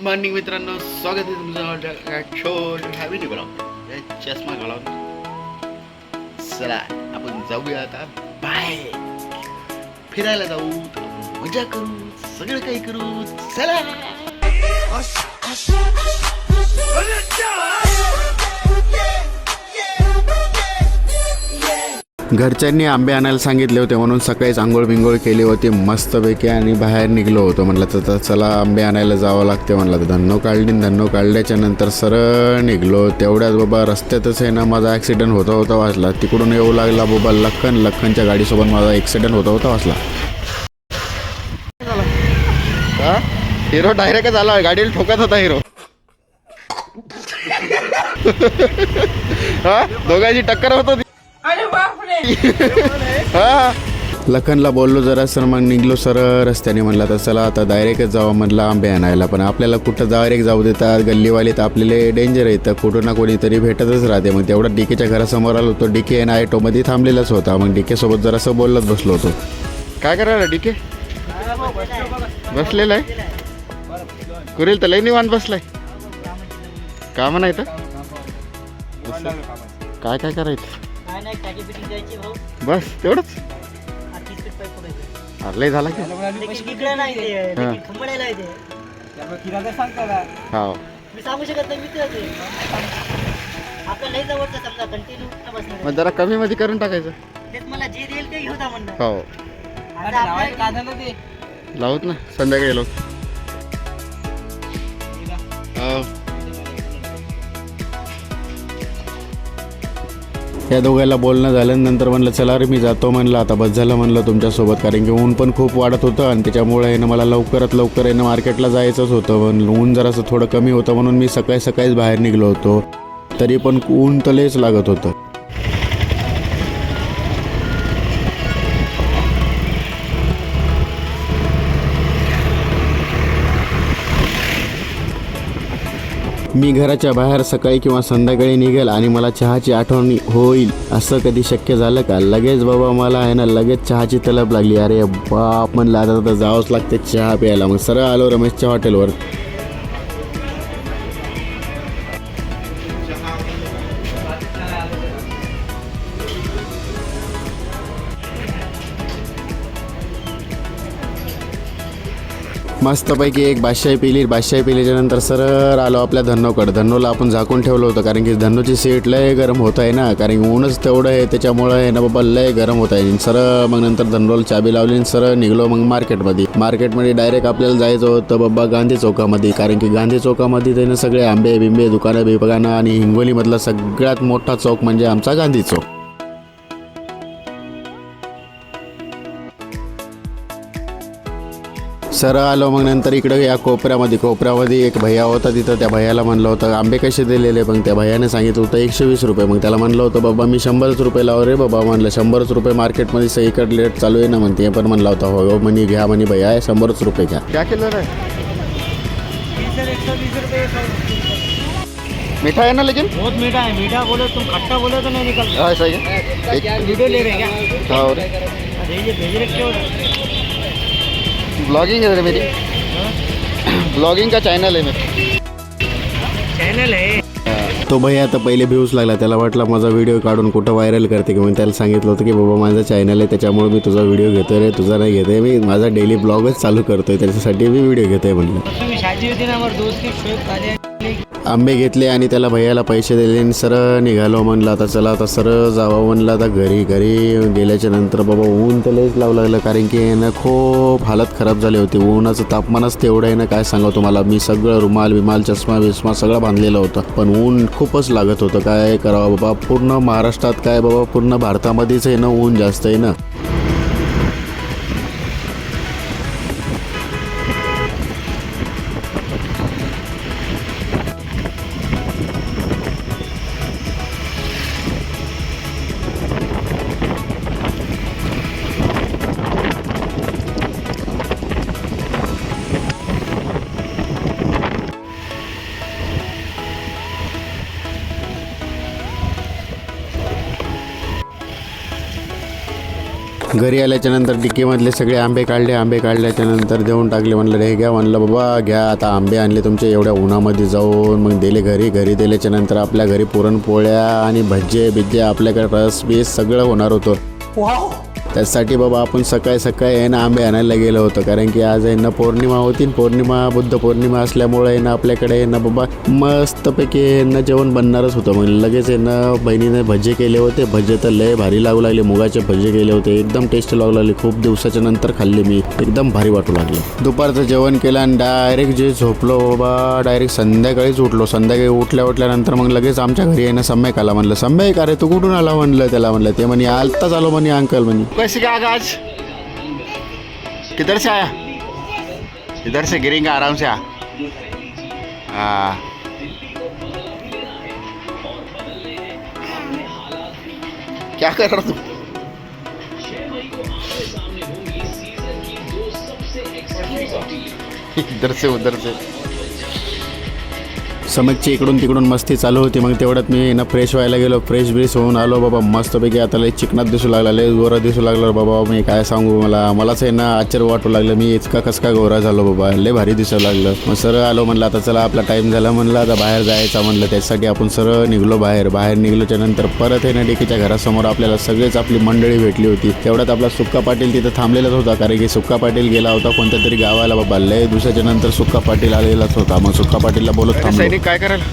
Morning मित्रांनो, स्वागत आहे तुमचं छोट हॅबी ब्लॉग. चष्मा घालावून चला आपण जाऊया आता बाहेर फिरायला जाऊ, मजा करू, सगळं काही करू. चला घरच्यांनी आंबे आणायला सांगितले होते म्हणून सकाळीच आंघोळ बिंघोळ केली होती मस्तपैकी आणि बाहेर निघलो होतो. म्हटलं तर चला आंबे आणायला जावं लागते. म्हटलं तर धन्नो काढल्याच्या नंतर सरळ निघलो. तेवढ्यात बाबा रस्त्यातच आहे ना माझा ॲक्सिडेंट होता वाचला. तिकडून येऊ लागला बाबा लखनच्या गाडीसोबत माझा ॲक्सिडेंट होता वाचला. हिरो डायरेक्ट झाला, गाडीला ठोकत होता हिरो. हा दोघांची टक्कर होत होती. लखनला बोललो जरा सर, मग निघलो सरळ रस्त्याने. म्हणलं तर चला आता डायरेक्टच जावं म्हटलं आंबे आणायला. पण आपल्याला कुठं डायरेक्ट जाऊ देतात, गल्लीवाले तर आपल्याला डेंजर येतं, कुठं ना कोणीतरी भेटतच राहते. मग तेवढा डीकेच्या घरासमोर आलो होतो. डीके आणि ऑटोमध्ये थांबलेलाच होता. मग डीके सोबत जरासं बोलत बसलो होतो. काय करायला डीके बसलेला आहे? कुरेल तर लई निवांत बसलाय. का म्हणायचं काय काय करायचं बस तेवढंच. लय झाला की हो मग जरा कमी मध्ये करून टाकायचं. हो लावत ना संध्याकाळी लावत. या दोघांना बोलणं झाल्यानंतर म्हणलं चला रे मी जातो. म्हणलं आता बस झालं म्हणलं तुमच्यासोबत, कारण की ऊन पण खूप वाढत होतं आणि त्याच्यामुळे आहे ना मला लवकरात लवकर आहे ना मार्केटला जायचंच होतं. पण ऊन जरासं थोडं कमी होतं म्हणून मी सकाळीच बाहेर निघलो होतो. तरी पण ऊन तर लयच लागत होतं. मी घराच्या बाहेर सकाळी किंवा संध्याकाळी निघेल आणि मला चहाची आठवण होईल असं कधी शक्य झालं का? लगेच बाबा मला आहे ना लगेच चहाची तलब लागली. अरे बाप म्हणलं आता जावंच लागते चहा प्यायला. मग सरळ आलो रमेशच्या हॉटेलवर. मस्तपैकी एक बादशाही पिल्याच्या नंतर सरळ आलो आपल्या धन्नोला आपण झाकून ठेवलं होतं, कारण की धन्नोची सीट लय गरम होत आहे ना, कारण की ऊनच तेवढं आहे त्याच्यामुळं आहे ना बाबा लय गरम होत आहे. सरळ मग नंतर धन्नोला चाबी लावली आणि सरळ निघलो मग मार्केटमध्ये डायरेक्ट आपल्याला जायचं होतं बाबा गांधी चौकामध्ये, कारण की गांधी चौकामध्ये त्यानं सगळे आंबे बिंबे दुकानं आणि हिंगोलीमधला सगळ्यात मोठा चौक म्हणजे आमचा गांधी चौक. सरळ आलो मग नंतर इकडं या कोपऱ्यामध्ये एक भैया होता. तिथं त्या भैयाला म्हणलं होतं आंबे कसे दिलेले. मग त्या भैयाने सांगितलं होतं 120 रुपये. मग त्याला म्हणलं होतं बाबा मी 100 रुपये लाव रे बाबा. म्हणलं 100 रुपये मार्केटमध्ये सगळीकडे लेट चालू आहे ना. म्हणते पण म्हणला होता हो म्हणे घ्या म्हणे भैया 100 रुपये घ्या. क्या किलो रे मीठा है ना, लेकिन बहुत मीठा है. मीठा बोलो तुम, खट्टा बोलो तो नहीं निकलता. हाँ सही है. एक वीडियो ले रहे हैं क्या? हाँ भेज रहे क्यों? ब्लॉगिंग है मेरी, ब्लॉगिंग का चॅनल आहे मेरा. चॅनल आहे. तो भैया आता पहिले व्ह्यूज लागला, त्याला वाटला माझा व्हिडिओ काढून कुठं व्हायरल करते की. मग त्याला सांगितलं होतं की बाबा माझं चॅनल आहे त्याच्यामुळे मी तुझा व्हिडिओ घेतोय रे, तुझा नाही घेतोय, मी माझा डेली ब्लॉगच चालू करतोय त्याच्यासाठी मी व्हिडिओ घेतोय म्हणलं. शादी होती ना हमारे दोस्त की, शोएब काले आंबे घेतले आणि त्याला भैयाला पैसे दिले आणि सरळ निघालो. म्हणलं आता चला आता सरळ जावं. म्हणलं आता घरी गेल्याच्या नंतर बाबा ऊन तर लयच लावू लागलं, कारण की ना खूप हालत खराब झाली होती. ऊनाचं तापमानच तेवढं आहे ना काय सांगा तुम्हाला. मी सगळं रुमाल चष्मा सगळं बांधलेलं होतं, पण ऊन खूपच लागत होतं. काय करावं बाबा, पूर्ण महाराष्ट्रात काय बाबा पूर्ण भारतामध्येच आहे ना ऊन जास्त आहे ना. घरी आल्याच्या नंतर डिक्कीमधले सगळे आंबे काढल्याच्या नंतर देऊन टाकले. म्हणलं रे घ्या, म्हणलं बाबा घ्या, आता आंबे आणले तुमचे एवढ्या उन्हामध्ये जाऊन. मग दिले घरी दिल्याच्या नंतर आपल्या घरी पुरणपोळ्या आणि भज्जे बिज्जे, आपल्याकडे रस बीस सगळं होणार होतं. त्यासाठी बाबा आपण सकाळी आहे ना आंबे आणायला गेलो होतो, कारण की आज आहे ना पौर्णिमा होती. बुद्ध पौर्णिमा असल्यामुळे आहे ना आपल्याकडे आहे ना बाबा मस्तपैकी आहे ना जेवण बनणारच होतं. मग लगेच आहे ना बहिणीने भजे केले होते. भजे तर लय भारी लागू लागले, मुगाचे भजे केले होते, एकदम टेस्टी लागू लागले. खूप दिवसाच्या नंतर खाल्ले मी, एकदम भारी वाटू लागले. दुपारचं जेवण केलं आणि डायरेक्ट जे झोपलो बाबा, डायरेक्ट संध्याकाळीच उठलो. संध्याकाळी उठल्यानंतर मग लगेच आमच्या घरी आहे ना सम्यक आला. म्हणलं सम्यक अरे तू कुठून आला, म्हणलं त्याला. म्हणलं ते म्हणे आलताच आलो म्हणे अंकल म्हणे. कैसे क्या आज किधर से आया? इधर से गिरेंगे आराम से. क्या कर रहा तू? इधर से उधर से. समजची इकडून तिकडून मस्ती चालू होती. मग तेवढ्यात मी ना फ्रेश व्हायला गेलो. फ्रेश ब्रेश होऊन आलो बाबा मस्तपैकी. आता लय चिकनात दिसू लागला, लय गोरा दिसू लागला बाबा. मी काय सांगू, मलाच आहे ना आश्चर्य वाटू लागलं. मी इतका कस काय गोरा झालो बाबा, लय भारी दिसायला लागलं. मग सरळ आलो, म्हणलं आता चला आपला टाईम झाला, म्हणलं आता बाहेर जायचा. म्हणलं त्यासाठी आपण सरळ निघलो बाहेर निघलोच्या नंतर परत आहे ना डेकीच्या घरासमोर आपल्याला सगळेच आपली मंडळी भेटली होती. तेवढ्यात आपला सुक्का पाटील तिथं थांबलेलाच होता, कारण की सुक्का पाटील गेला होता कोणत्या तरी गावाला बाबा. लय दिवसाच्या नंतर सुक्का पाटील आलेलाच होता. मग सुक्का पाटीलला बोलत थांबलो. काय करायला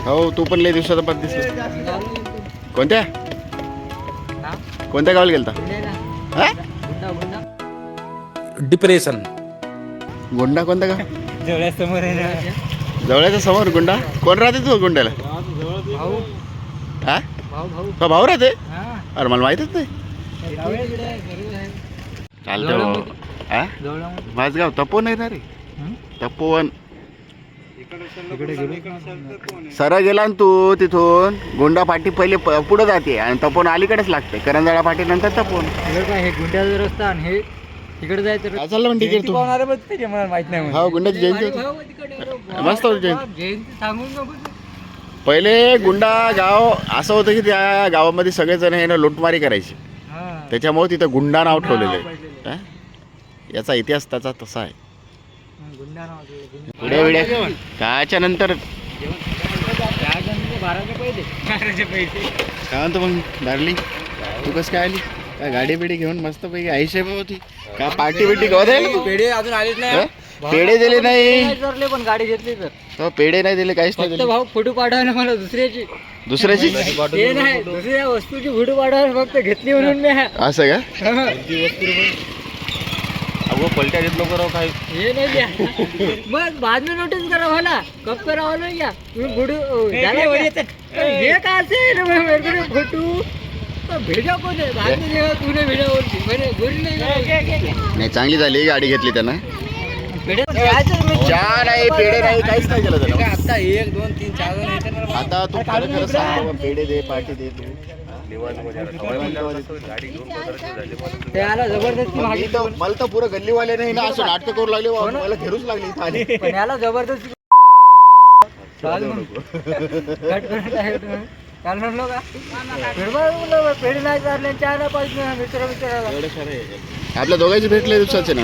हो, तू पण लय दिवसाचा बाद दिसला. कोणत्या गावाला गेलता? डिप्रेशन. गुंडा कोणता गाव? जवळ्यासमोर आहे ना. जवळच्या समोर गुंडा. कोण राहते तू गुंड्याला? हा भाऊ राहते. अरे मला माहितच नाही. चालतं माझ गाव तपोवन आहे ना रे. तपोवन सरळ गेला ना तू तिथून गुंडा पाटी पहिले पुढे जाते आणि तपोवन अलीकडेच लागते. करंजाळा पाटी नंतर तपोवन. हे गुंड्याचा रस्ता आणि हे तिकडे जायचं. काय चाललं म्हणते तिकीट तू? मला माहित नाही. हा गुंड्याची जयंती होती. मस्त होती जयंती. जयंती सांगून नको. पहिले गुंडा गाव असं होतं की त्या गावामध्ये सगळेजण हे ना लुटमारी करायची, त्याच्यामुळे तिथं गुंडा नाव ठेवलेलं आहे. याचा इतिहास त्याचा तसा आहे. पुढे वेळ्या कायच्या नंतर काय म्हणतो मग डार्लिंग, तू कसं काय आली? काय गाडी बिडी घेऊन मस्त पैकी आईशे होती का? पार्टी बिटी गवत आहे? पेढे अजून आलेच नाही. पेढे दिले नाही पण गाडी घेतली तर पेढे नाही दिले, काहीच नाही दिले. भाऊ फोटो पाठवायला मला दुसऱ्याची ते नाही, दुसऱ्या वस्तूची फोटो पाठवायला फक्त घेतली म्हणून मी. असं का? पलट्या देत नको राव काय. हे नाही द्या. मग बाद में नोटिस करा मला कब करा वाला क्या तुम्ही फोटो हे काय असेल मेरे को फोटो भेजा कोण आहे? बाद में जेव्हा तूने भेजावरती म्हणे गोरी नाही. चांगली झाली गाडी घेतली त्यानं. चहा नाही, पेढे नाही, काहीच नाही केलं त्यानं. आता 1 2 3 4 जण येतात. आता तू खरं सांग बाबा, पेढे दे, पार्टी दे तू. त्याला जबरदस्ती मला तर पुरं गल्लीवाले नाही ना असं नाटक करू लागले, मला घेरूच लागली इथं आली. पण याला जबरदस्ती काल म्हणलो का पेढी नाही चालले, चहा नाही पाहिजे मित्राला. आपल्या दोघांची भेटले दिवसाचे ना.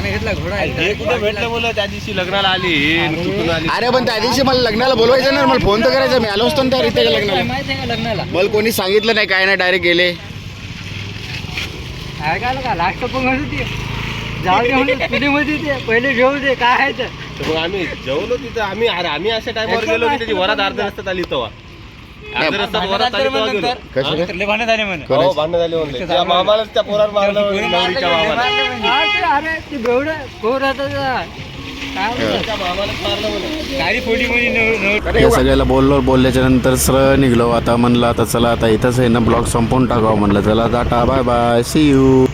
घेतला घोडा भेटलं बोला त्या दिवशी लग्नाला आली. अरे पण त्या दिवशी मला लग्नाला बोलवायचं ना, मला फोन तर करायचं. मी आलो असतो ना त्या रीते लग्नाला. माहिती आहे का लग्नाला? मला कोणी सांगितलं नाही, काय नाही, डायरेक्ट गेले. काय काय का लास्ट पण होती जाऊ दे म्हणून पुण्यामध्ये ते पहिले घेऊ दे काय आहे तर. मग आम्ही जेवलो तिथं. आम्ही अशा टाइमवर गेलो की त्याची वरात अर्ध्या रस्त्यात आली तेव्हा. अर्ध्या रस्त्यात वरात आली तेव्हा गेलो. भांडण झाले म्हणे. हो, भांडण झाले म्हणले. त्या मामालाच त्या पोराला मारलं, नवरीच्या मामाला. अरे ती बेवडा कोण राहत त्या मामालाच मारलं म्हणे. गाडी फोडी मध्ये या सगळ्याला बोलल्याच्या नंतर सरळ निघलो. आता म्हणलं आता चला आता इथंच आहे ना ब्लॉग संपवून टाकावं. म्हणलं चला ta-ta, bye bye, see you.